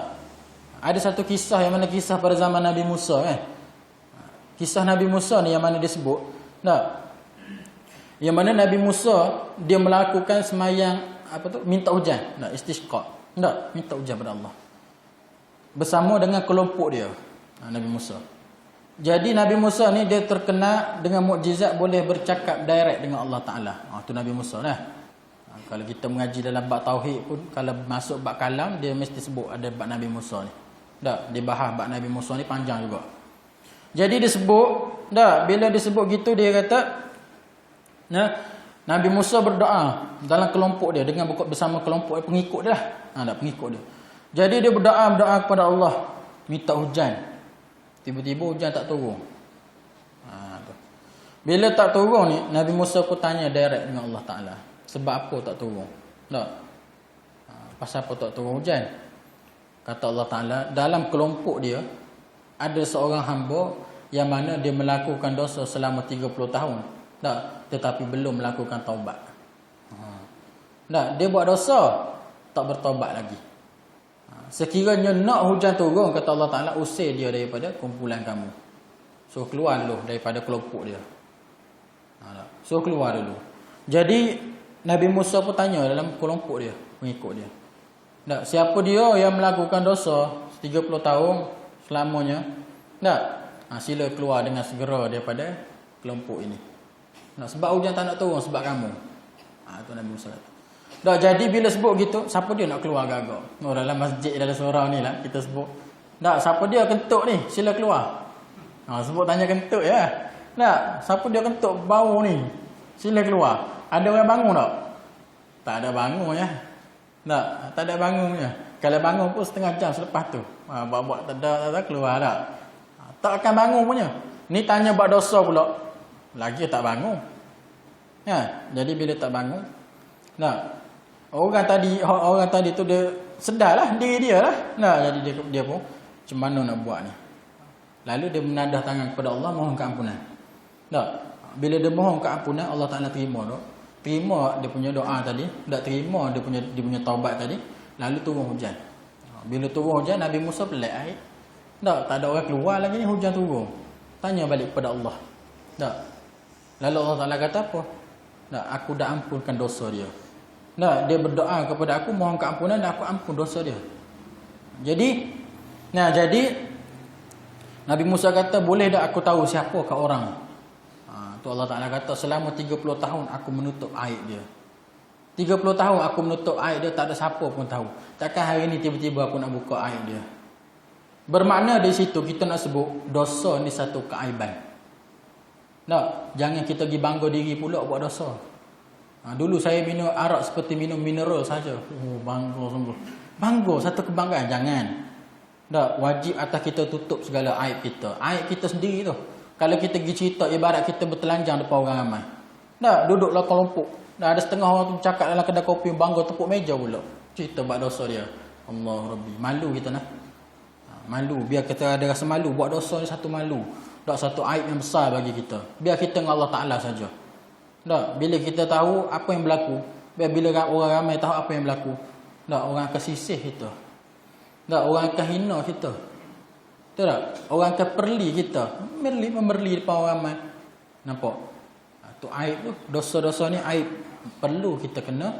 Ada satu kisah yang mana kisah pada zaman Nabi Musa. Kisah Nabi Musa ni yang mana disebut. Tak? Yang mana Nabi Musa, dia melakukan semayang, minta hujan. Tak? Istisqa. Tak? Minta hujan pada Allah. Bersama dengan kelompok dia. Nabi Musa. Jadi Nabi Musa ni dia terkenal dengan mukjizat boleh bercakap direct dengan Allah Ta'ala. Itu Nabi Musa lah. Kalau kita mengaji dalam bab tauhid pun, kalau masuk bab kalam, dia mesti sebut ada bab Nabi Musa ni. Tak, dia bahas bab Nabi Musa ni panjang juga. Jadi dia sebut, tak, bila dia sebut gitu dia kata, Nabi Musa berdoa dalam kelompok dia dengan bersama kelompok pengikut dia lah. Tak, pengikut dia. Jadi dia berdoa kepada Allah, minta hujan. Tiba-tiba hujan tak turun. Bila tak turun ni, Nabi Musa pun tanya direct dengan Allah Ta'ala. Sebab apa tak turun? Tak. Pasal apa tak turun hujan? Kata Allah Ta'ala, dalam kelompok dia, ada seorang hamba yang mana dia melakukan dosa selama 30 tahun. Tak. Tetapi belum melakukan taubat. Tak. Dia buat dosa, tak bertaubat lagi. Sekiranya nak hujan turun, kata Allah Ta'ala, usir dia daripada kumpulan kamu. So keluar dulu daripada kelompok dia. So keluar dulu. Jadi Nabi Musa pun tanya dalam kelompok dia, pengikut dia. Tak, siapa dia yang melakukan dosa 30 tahun selamanya? Tak. Sila keluar dengan segera daripada kelompok ini. Tak, sebab hujan tak nak turun sebab kamu. Itu Nabi Musa. Tak, jadi bila sebut gitu, siapa dia nak keluar agak-agak? Dalam masjid, dalam surau ni lah kita sebut. Tak, siapa dia kentut ni? Sila keluar. Sebut tanya kentut ya. Tak, siapa dia kentut bau ni? Sila keluar. Ada orang bangun tak? Tak ada bangun ya. Tak ada bangun ya. Kalau bangun pun setengah jam selepas tu. Buat-buat tak ada keluar tak. Tak akan bangun punya. Ni tanya buat dosa pula. Lagi tak bangun. Ya, jadi bila tak bangun, orang tadi tu dia sedarlah diri dia lah. Jadi dia pun macam mana nak buat ni. Lalu dia menadah tangan kepada Allah mohon keampunan. Bila dia mohon keampunan, Allah Ta'ala terima tu. Terima dia punya doa tadi, tak terima dia punya taubat tadi, lalu turun hujan. Bila turun hujan, Nabi Musa pelik air. Tak ada orang keluar lagi ni, hujan turun. Tanya balik kepada Allah. Tak. Lalu Allah Ta'ala kata apa? Tak, aku dah ampunkan dosa dia. Tak, dia berdoa kepada aku, mohon keampunan dan aku ampun dosa dia. Jadi Nabi Musa kata, boleh tak aku tahu siapa ke orang? Tu Allah Ta'ala kata, selama 30 tahun aku menutup aib dia. 30 tahun aku menutup aib dia, tak ada siapa pun tahu. Takkan hari ni tiba-tiba aku nak buka aib dia. Bermakna di situ kita nak sebut dosa ni satu keaiban. Tak, jangan kita pergi bangga diri pula buat dosa. Dulu saya minum arak seperti minum mineral saja. Bangga sungguh. Bangga satu kebanggaan, jangan. Tak, wajib atas kita tutup segala aib kita. Aib kita sendiri tu. Kalau kita pergi cerita ibarat kita bertelanjang depan orang ramai. Tak, duduklah kelompok. Dah ada setengah orang tu cakap dalam kedai kopi bangga tepuk meja pula. Cerita buat dosa dia. Allah Rabbi. Malu kita nak. Malu. Biar kita ada rasa malu. Buat dosa ni satu malu. Tak, satu aib yang besar bagi kita. Biar kita dengan Allah Ta'ala saja. Tak, bila kita tahu apa yang berlaku. Biar bila orang ramai tahu apa yang berlaku. Tak, orang akan sisih kita. Tak, orang akan hina kita. Tak, orang akan perli kita. Memerli depan orang ramai. Nampak? Tu aib tu. Dosa-dosa ni aib. Perlu kita kena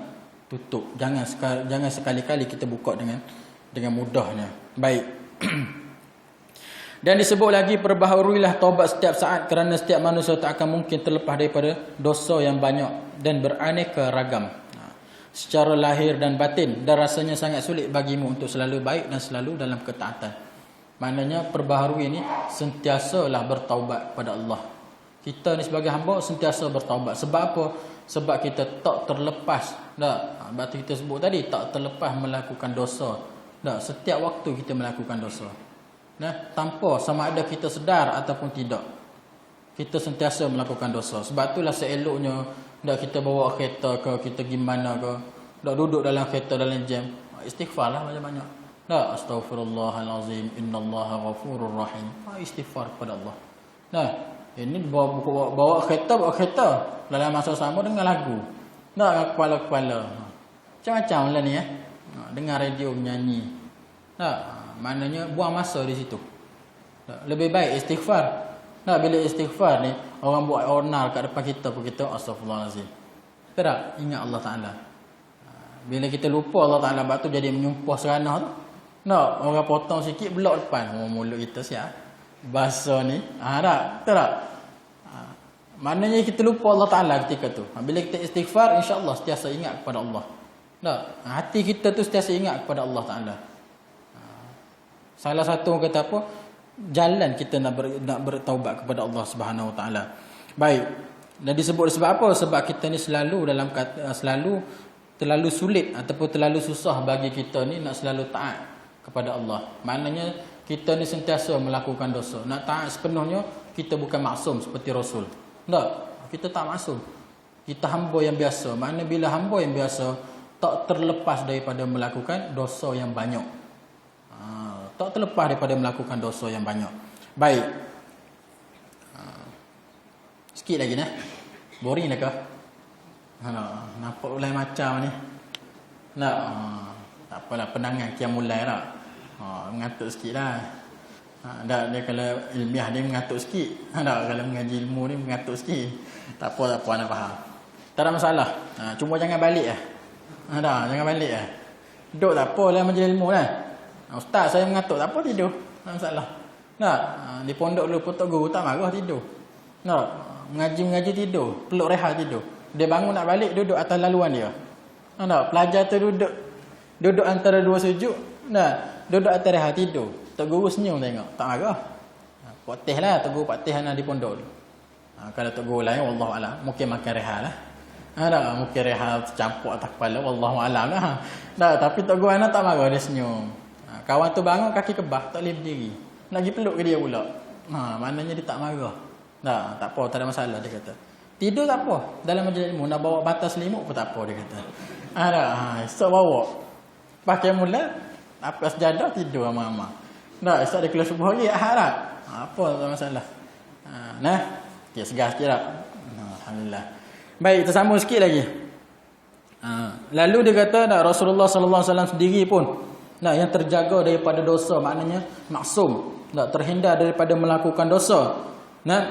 tutup. Jangan sekali-kali kita buka dengan mudahnya. Baik. Dan disebut lagi, perbaharuilah taubat setiap saat, kerana setiap manusia tak akan mungkin terlepas daripada dosa yang banyak dan beraneka ragam secara lahir dan batin, dan rasanya sangat sulit bagimu untuk selalu baik dan selalu dalam ketaatan. Maknanya perbaharui ni sentiasalah bertaubat pada Allah. Kita ni sebagai hamba sentiasa bertaubat. Sebab apa? Sebab kita tak terlepas. Tak, batu kita sebut tadi, tak terlepas melakukan dosa. Tak, setiap waktu kita melakukan dosa. Tanpa sama ada kita sedar ataupun tidak, kita sentiasa melakukan dosa. Sebab itulah seeloknya tak kita bawa kereta ke, kita pergi mana ke, tak duduk dalam kereta dalam jam, istighfar lah banyak-banyak. Tak, astaghfirullahalazim, innallaha ghafurur rahim. Istighfar kepada Allah. Nah, ini bawa kereta dalam masa sama dengan lagu. Tak, kepala-kepala. Macam-macam lah ni dengar radio menyanyi. Tak, maknanya buang masa di situ. Tak, lebih baik istighfar. Tak, bila istighfar ni orang buat onar kat depan kita pun kita astagfirullahalazim. Tak, ingat Allah Ta'ala. Bila kita lupa Allah Ta'ala, bab tu jadi menyumpah seranah tu. Tak, orang potong sikit belok depan. Mulut kita siap. Bahasa ni. Tak. Maknanya kita lupa Allah Ta'ala ketika tu. Bila kita istighfar, insya-Allah sentiasa ingat kepada Allah. Tak, hati kita tu sentiasa ingat kepada Allah Ta'ala. Salah satu orang kata apa? Jalan kita nak bertaubat kepada Allah Subhanahu Wa Ta'ala. Baik. Dan disebut sebab apa? Sebab kita ni selalu terlalu sulit ataupun terlalu susah bagi kita ni nak selalu taat kepada Allah. Maknanya kita ni sentiasa melakukan dosa. Nak taat sepenuhnya, kita bukan maksum seperti Rasul. Tak, kita tak maksum. Kita hamba yang biasa. Maknanya bila hamba yang biasa, tak terlepas daripada melakukan dosa yang banyak. Tak terlepas daripada melakukan dosa yang banyak. Baik. Sikit lagi nah. Boring dah ke? Nampak ulai macam ni. Nak tak apalah, penangan kiam mulai lah. Mengatuk sikit lah. Dia kalau ilmiah dia mengatuk sikit. Kalau mengaji ilmu ni mengatuk sikit. Tak apa nak faham. Tak ada masalah. Cuma jangan balik lah. Jangan balik lah. Duduk tak apa lah majlis ilmu lah. Ustaz saya mengatuk, tak apa, tidur. Tak masalah. Tak, di pondok dulu Putuk Guru tak marah tidur. Tak, mengaji tidur, peluk rehat tidur. Dia bangun nak balik, duduk atas laluan dia. Tak, pelajar tu duduk antara dua sujud. Tak, duduk atas rehat tidur. Tok Guru senyum tengok, tak marah. Buat teh lah, Tok Guru buat teh di pondok dulu. Kalau Tok Guru lain, wallahualam, mungkin makan rehat lah. Tak, mungkin rehat tercampur atas kepala, wallahualam lah. Tak, tapi Tok Guru anak tak marah, dia senyum. Kawan tu bangun kaki kebah, tak boleh berdiri. Nak pergi peluk ke dia pula. Maknanya dia tak marah. Tak apa, tak ada masalah dia kata. Tidur tak apa. Dalam majlis ilmu nak bawa batas selimut pun tak apa dia kata. Esok bawa. Pakai mula, apa sejadah tidur sama-sama. Esok dia keluar subuh lagi, harap. Apa tak ada masalah. Okay, segar sikit tak? Alhamdulillah. Baik, tersambung sikit lagi. Lalu dia kata Rasulullah sallallahu alaihi wasallam sendiri pun yang terjaga daripada dosa, maknanya maksum, terhindar daripada melakukan dosa.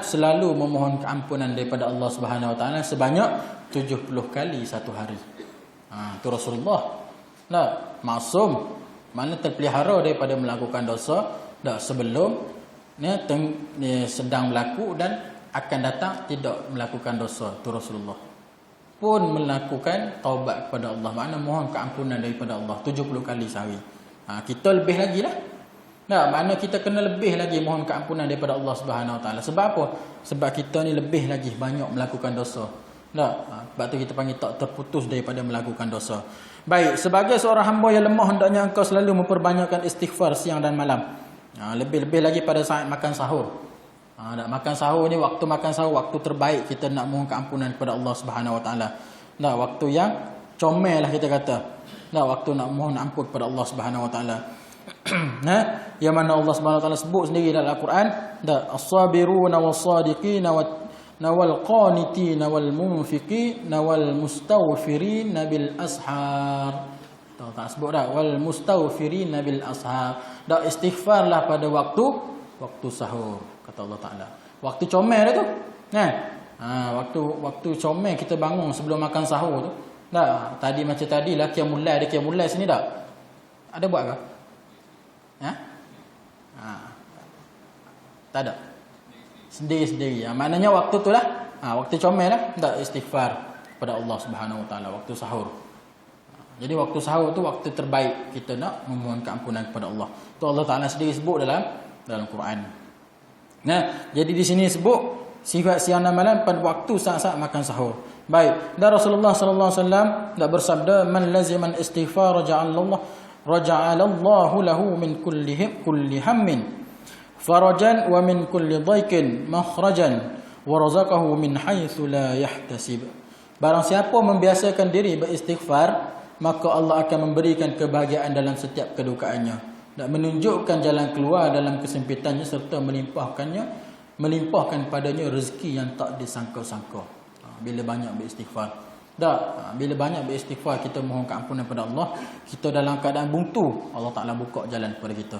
selalu memohon keampunan daripada Allah Subhanahu Wa Taala sebanyak 70 kali satu hari. Itu Rasulullah. Maksum, mana terpelihara daripada melakukan dosa sebelum sedang berlaku dan akan datang tidak melakukan dosa. Itu Rasulullah pun melakukan taubat kepada Allah, makna mohon keampunan daripada Allah 70 kali sehari. Kita lebih lagi lah. Makna kita kena lebih lagi mohon keampunan daripada Allah Subhanahu Wa Taala. Sebab apa? Sebab kita ni lebih lagi banyak melakukan dosa. Sebab tu kita panggil tak terputus daripada melakukan dosa. Baik, sebagai seorang hamba yang lemah, hendaknya engkau selalu memperbanyakkan istighfar siang dan malam. Lebih-lebih lagi pada saat makan sahur. Makan sahur ni, waktu makan sahur waktu terbaik kita nak mohon keampunan kepada Allah Subhanahu Wa Taala. Waktu yang comel lah kita kata. Waktu nak mohon ampun kepada Allah Subhanahu Wa Taala. Yang mana Allah Subhanahu Wa Taala sebut sendiri dalam Al-Quran, as-sabiruna was-sadiqina wal qanitina wal munfiqina wal mustawfirina bil ashar. Tak sebut dah wal mustawfirina bil ashar. Istighfarlah pada waktu sahur, kata Allah Taala. Waktu comel tu. Waktu comel kita bangun sebelum makan sahur tu. Tadi macam tadi lah qiyamul lail sini dah. Ada buat ke? Tak ada. Sendiri-sendiri. Maknanya waktu tu lah. Waktu comel lah. Tak istighfar kepada Allah Subhanahu Wa Taala. Waktu sahur. Jadi waktu sahur tu waktu terbaik kita nak memohon keampunan kepada Allah. Tu Allah Taala sendiri sebut dalam Quran. Jadi di sini sebut sifat siang dan malam pada waktu saat-saat makan sahur. Baik. Dan Rasulullah sallallahu alaihi wasallam dah bersabda, "Man laziman istighfar raja'alallahu lahu min kulli hammin farajan wa min kulli dhaikin makhrajan wa razaqahu min haitsu la yahtasib." Barang siapa membiasakan diri beristighfar, maka Allah akan memberikan kebahagiaan dalam setiap kedukaannya dan menunjukkan jalan keluar dalam kesempitannya serta melimpahkan padanya rezeki yang tak disangka-sangka. Bila banyak beristighfar. Bila banyak beristighfar, kita mohon keampunan kepada Allah, kita dalam keadaan buntu, Allah Taala buka jalan kepada kita.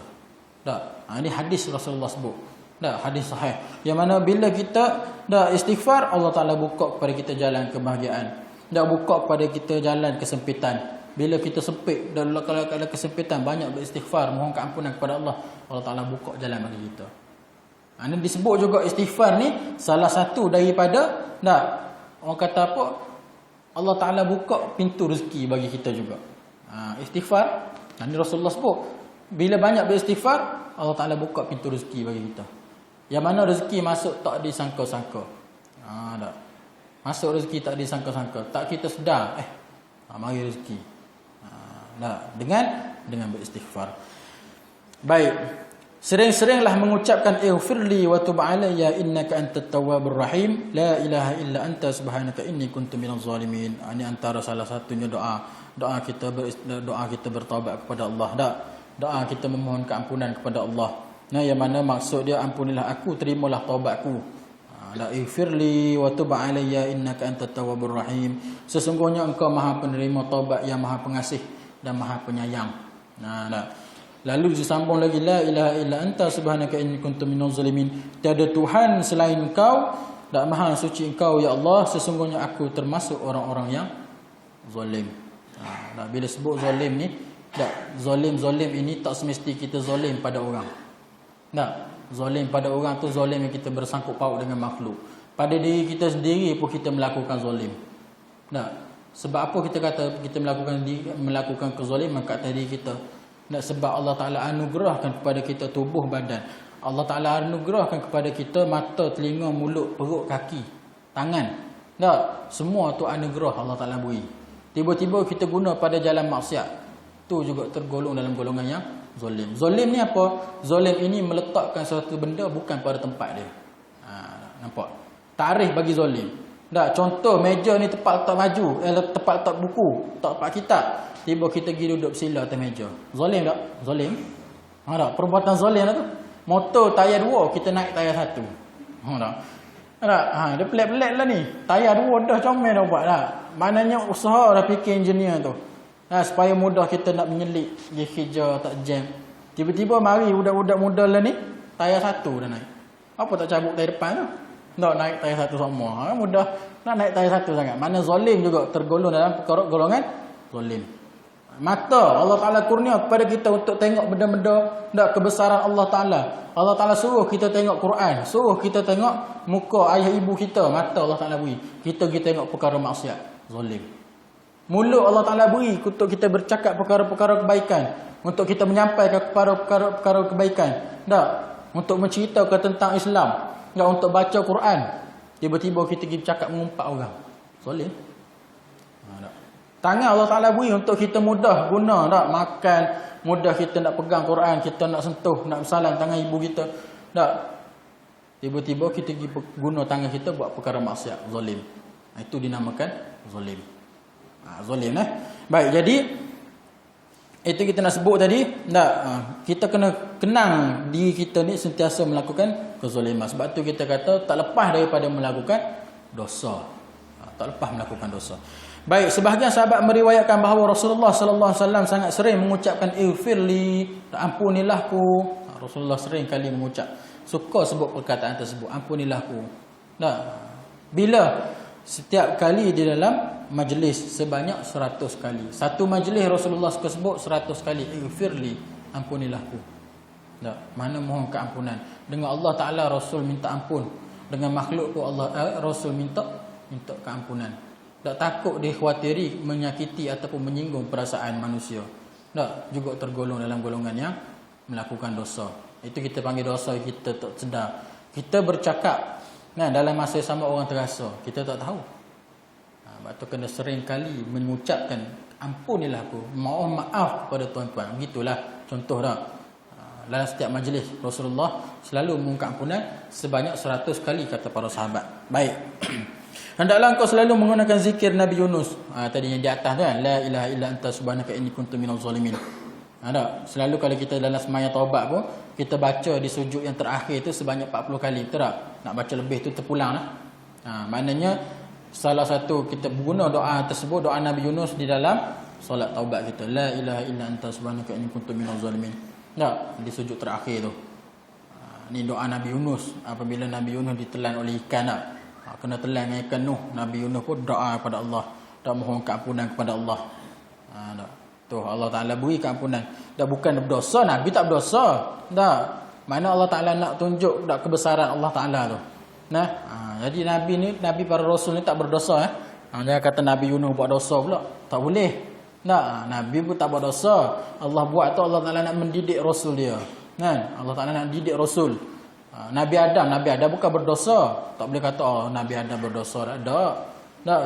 Ini hadis Rasulullah sebut. Hadis sahih. Yang mana bila kita istighfar, Allah Taala buka kepada kita jalan kebahagiaan. Buka kepada kita jalan kesempitan. Bila kita sempit, kalau ada kesempitan, banyak beristighfar, mohon keampunan kepada Allah, Allah Taala buka jalan bagi kita. Ini disebut juga istighfar ni salah satu daripada orang kata apa? Allah Ta'ala buka pintu rezeki bagi kita juga. Istighfar. Ini Rasulullah sebut. Bila banyak beristighfar, Allah Ta'ala buka pintu rezeki bagi kita. Yang mana rezeki masuk tak disangka-sangka. Masuk rezeki tak disangka-sangka. Tak kita sedar. Mari rezeki. Dengan beristighfar. Baik. Sering-seringlah mengucapkan ighfirli wa tub alayya innaka antat tawwabur rahim la ilaha illa anta subhanaka inni kuntu minaz zalimin. Ini antara salah satunya doa kita bertaubat kepada Allah. Doa kita memohon keampunan kepada Allah. Yang mana maksud dia, ampunilah aku, terimalah taubatku. La ighfirli wa tub alayya innaka antat tawwabur rahim. Sesungguhnya engkau Maha penerima taubat yang Maha pengasih dan Maha penyayang. Lalu disambung lagi, la ilaha illa anta subhanaka inni kuntu minaz zalimin. Tiada Tuhan selain engkau dan maha suci engkau ya Allah, sesungguhnya aku termasuk orang-orang yang zalim. Bila sebut zalim ni, zalim ini tak semesti kita zalim pada orang. Zalim pada orang tu zalim yang kita bersangkut paut dengan makhluk. Pada diri kita sendiri pun kita melakukan zalim. Sebab apa kita kata kita melakukan kezaliman kat diri kita? Sebab Allah Ta'ala anugerahkan kepada kita tubuh badan. Allah Ta'ala anugerahkan kepada kita mata, telinga, mulut, perut, kaki, tangan. Semua tu anugerah Allah Ta'ala beri. Tiba-tiba kita guna pada jalan maksiat, tu juga tergolong dalam golongan yang zalim. Zalim ni apa? Zalim ini meletakkan suatu benda bukan pada tempat dia. Nampak? Tarikh bagi zalim. Contoh meja ni tempat letak baju, tempat letak buku, tempat kitab. Tiba kita pergi duduk sila atas meja. Zalim tak? Zalim? Tak? Perbuatan zalim lah tu. Motor tayar 2, kita naik tayar 1. Dia pelik-pelik lah ni. Tayar 2 dah comel dah buat lah. Maknanya usaha dah fikir engineer tu. Supaya mudah kita nak menyelit, pergi kerja tak jam. Tiba-tiba mari budak-budak muda lah ni, tayar 1 dah naik. Apa tak cabut tayar depan tu? Nak naik tayar satu semua. Mudah nak naik tayar satu sangat. Mana zalim juga tergolong dalam perkara golongan zalim. Mata Allah Ta'ala kurnia kepada kita untuk tengok benda-benda tak kebesaran Allah Ta'ala. Allah Ta'ala suruh kita tengok Quran, suruh kita tengok muka ayah ibu kita. Mata Allah Ta'ala beri, kita pergi tengok perkara maksiat, zalim. Mulut Allah Ta'ala beri untuk kita bercakap perkara-perkara kebaikan, untuk kita menyampaikan perkara-perkara kebaikan, tak? Untuk menceritakan tentang Islam, tak? Untuk baca Quran. Tiba-tiba kita pergi bercakap mengumpat orang, zalim. Tangan Allah Ta'ala beri untuk kita mudah guna, tak? Makan, mudah kita nak pegang Quran, kita nak sentuh, nak bersalam tangan ibu kita, tak? Tiba-tiba kita pergi guna tangan kita buat perkara maksiat, zalim. Itu dinamakan zalim. Zalim. Baik, jadi itu kita nak sebut tadi, tak? Kita kena kenang diri kita ni sentiasa melakukan kezaliman. Sebab tu kita kata tak lepas daripada melakukan dosa. Tak lepas melakukan dosa. Baik, sebahagian sahabat meriwayatkan bahawa Rasulullah sallallahu alaihi wasallam sangat sering mengucapkan ighfirli, ampunilah-ku. Rasulullah sering kali mengucap, suka sebut perkataan tersebut, ampunilah-ku. Nah, bila setiap kali di dalam majlis sebanyak 100 kali. Satu majlis Rasulullah suka sebut 100 kali, ighfirli, ampunilah-ku. Nah, mana mohon keampunan. Dengan Allah Taala Rasul minta ampun, dengan makhluk pun Rasul minta keampunan. Tak takut dikhawatiri menyakiti ataupun menyinggung perasaan manusia. Tak juga tergolong dalam golongan yang melakukan dosa. Itu kita panggil dosa kita tak sedar. Kita bercakap, nah, dalam masa sama orang terasa, kita tak tahu. Sebab tu kena sering kali mengucapkan ampunilah aku, mohon maaf kepada tuan-tuan. Begitulah contoh dah. Dalam setiap majlis Rasulullah selalu memohon ampunan sebanyak 100 kali kata para sahabat. Baik. Hendaklah engkau selalu menggunakan zikir Nabi Yunus. Tadi yang di atas tu kan, la ilaha illa anta subhanaka inni kuntu minaz zalimin. Tak? Selalu kalau kita dalam sembahyang taubat pun, kita baca di sujud yang terakhir tu sebanyak 40 kali. Betul tak? Nak baca lebih tu terpulang lah. Maknanya salah satu kita guna doa tersebut, doa Nabi Yunus di dalam solat taubat kita. La ilaha illa anta subhanaka inni kuntu minaz zalimin. Tak? Di sujud terakhir tu. Ni doa Nabi Yunus apabila Nabi Yunus ditelan oleh ikan tak? Kena telan dengan ikan Nuh. Nabi Yunus pun doa kepada Allah, dan mohon keampunan kepada Allah. Tu Allah Ta'ala beri keampunan. Dah bukan berdosa, Nabi tak berdosa. Dah. Mana Allah Ta'ala nak tunjuk dah kebesaran Allah Ta'ala tu. Nah, jadi Nabi ni, Nabi para Rasul ni tak berdosa. Jangan kata Nabi Yunus buat dosa pula. Tak boleh. Nah, Nabi pun tak buat dosa. Allah buat tu Allah Ta'ala nak mendidik Rasul dia. Kan? Allah Ta'ala nak didik Rasul. Nabi Adam bukan berdosa. Tak boleh kata Nabi Adam berdosa. Tak,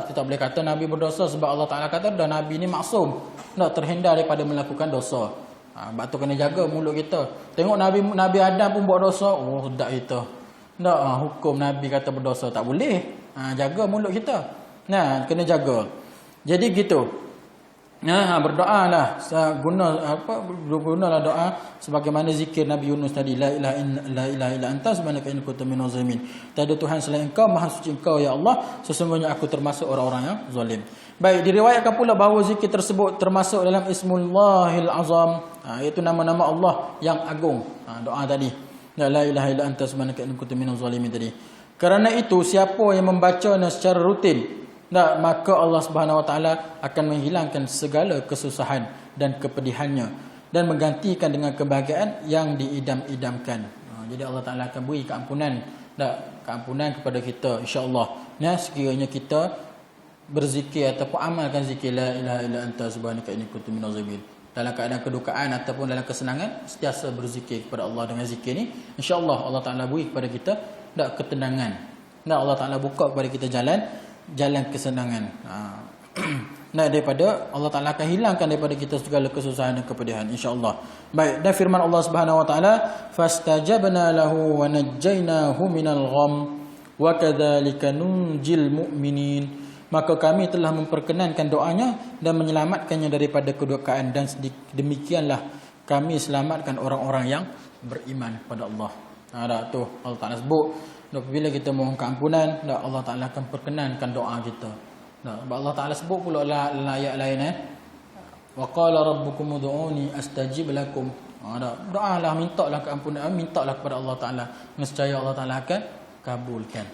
kita tak boleh kata Nabi berdosa sebab Allah Ta'ala kata dah Nabi ni maksum. Tak terhindar daripada melakukan dosa. Sebab tu kena jaga mulut kita. Tengok Nabi Adam pun buat dosa. Oh, tak kita. Tak, hukum Nabi kata berdosa tak boleh. Jaga mulut kita. Nah, kena jaga. Jadi gitu. Berdoalah, gunalah doa sebagaimana zikir Nabi Yunus tadi, la ilaha illa anta subhanaka inni kuntu minaz zalimin. Tiada Tuhan selain Engkau, maha suci Engkau ya Allah, sesungguhnya aku termasuk orang-orang yang zalim. Baik, diriwayatkan pula bahawa zikir tersebut termasuk dalam Ismullahil Azam, iaitu nama-nama Allah yang agung. Doa tadi, la ilaha illa anta subhanaka inni kuntu minaz zalimin tadi. Kerana itu siapa yang membacanya secara rutin, maka Allah Subhanahu Wa Taala akan menghilangkan segala kesusahan dan kepedihannya dan menggantikan dengan kebahagiaan yang diidam-idamkan. Jadi Allah Taala akan beri keampunan, keampunan kepada kita insya-Allah. Sekiranya kita berzikir ataupun amalkan zikir la ilaha illa anta subhanaka inni kuntu minaz zalimin. Dalam keadaan kedukaan ataupun dalam kesenangan, sentiasa berzikir kepada Allah dengan zikir ni, insya-Allah Allah Taala beri kepada kita ketenangan. Allah Taala buka kepada kita jalan kesenangan. Daripada Allah Ta'ala akan hilangkan daripada kita segala kesusahan dan kepedihan insya-Allah. Baik, dan firman Allah Subhanahu Wa Ta'ala, fastajabna lahu wa najjaynahu minal gham wa kadzalika nunjil mu'minin. Maka kami telah memperkenankan doanya dan menyelamatkannya daripada kedukaan, dan demikianlah kami selamatkan orang-orang yang beriman kepada Allah. Tu Allah Ta'ala sebut, apabila kita mohon keampunan, Allah Ta'ala akan perkenankan doa kita. Allah Ta'ala sebut pula dalam ayat lain, wa qala rabbukum ud'uni astajib lakum. Doalah, mintalah keampunan, mintalah kepada Allah Taala, nescaya Allah Taala akan kabulkan.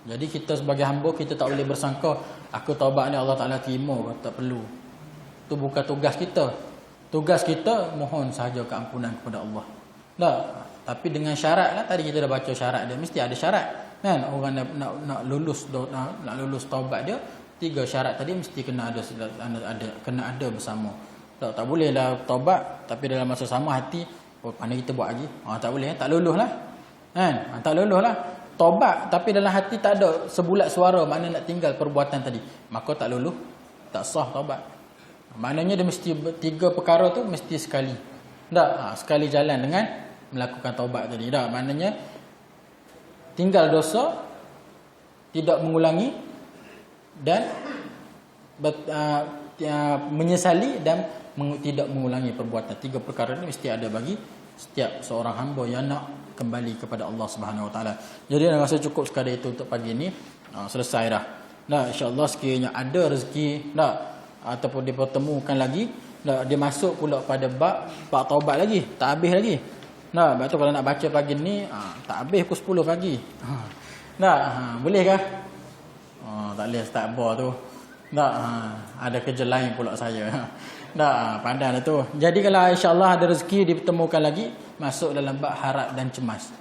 Jadi kita sebagai hamba, kita tak boleh bersangka aku taubat ni Allah Taala terima, tak perlu. Itu bukan tugas kita. Tugas kita mohon sahaja keampunan kepada Allah. Tak, tapi dengan syarat lah, tadi kita dah baca syarat dia, mesti ada syarat. Kan orang nak lulus taubat dia, 3 syarat tadi mesti kena ada bersama. Tak boleh lah taubat tapi dalam masa sama hati pandai kita buat lagi. Tak boleh, tak lulus lah. Kan? Tak lulus lah. Taubat tapi dalam hati tak ada sebulat suara mana nak tinggal perbuatan tadi, maka tak lulus, tak sah taubat. Maknanya dia mesti 3 perkara tu mesti sekali. Tak, sekali jalan dengan melakukan taubat tadi. Tak, maknanya tinggal dosa, tidak mengulangi, dan menyesali dan tidak mengulangi perbuatan. 3 perkara ni mesti ada bagi setiap seorang hamba yang nak kembali kepada Allah Subhanahu Wa Taala. Jadi saya rasa cukup sekadar itu untuk pagi ni. Selesai dah. Nah, insya-Allah sekiranya ada rezeki ataupun dipertemukan lagi, dia masuk pula pada bab taubat lagi, tak habis lagi. Nah, sebab tu kalau nak baca pagi ni tak habis pukul 10 pagi. Boleh kah? Tak boleh start bar tu. Ada kerja lain pula saya. Pandang dah tu. Jadi kalau insya-Allah ada rezeki dipertemukan lagi, masuk dalam bab harap dan cemas.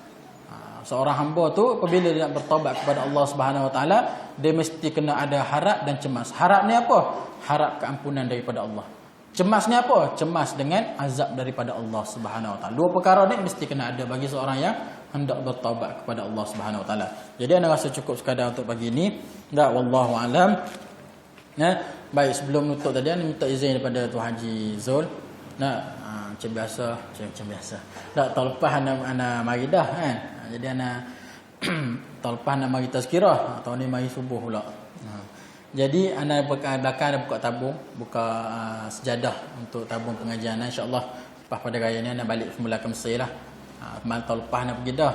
Seorang hamba tu apabila dia nak bertaubat kepada Allah Subhanahu Wa Taala, dia mesti kena ada harap dan cemas. Harap ni apa? Harap keampunan daripada Allah. Cemas ni apa? Cemas dengan azab daripada Allah Subhanahu Wa Taala. 2 perkara ni mesti kena ada bagi seorang yang hendak bertaubat kepada Allah Subhanahu Wa Taala. Jadi ana rasa cukup sekadar untuk pagi ni. Wallahu alam. Baik, sebelum nutup tadi ana minta izin daripada Tuan Haji Zul. Macam biasa. Tahun lepas ana mari dah kan. Jadi ana tahun lepas ana mari tazkirah, tahun ni mari subuh pula. Jadi ana belakang ada buka tabung, buka sejadah untuk tabung pengajian. InsyaAllah lepas pada raya ni ana balik semula ke Mesir lah. Tahun lepas nak pergi dah.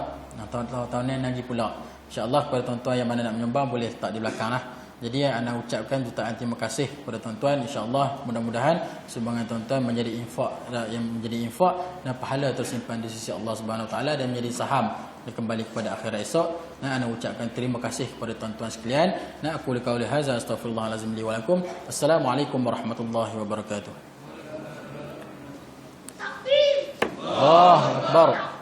Tahun ni nak pergi pula. InsyaAllah kepada tuan-tuan yang mana nak menyumbang boleh letak di belakang lah. Jadi ana ucapkan jutaan terima kasih kepada tuan-tuan. InsyaAllah mudah-mudahan sumbangan tuan-tuan menjadi infak dan pahala tersimpan di sisi Allah Subhanahu Wa Taala dan menjadi saham dan kembali kepada akhirat esok. Ana ucapkan terima kasih kepada tuan-tuan sekalian. Aku qauli hadza astaghfirullahalazim li wa lakum. Assalamualaikum warahmatullahi wabarakatuh. Takbir. Allahu akbar.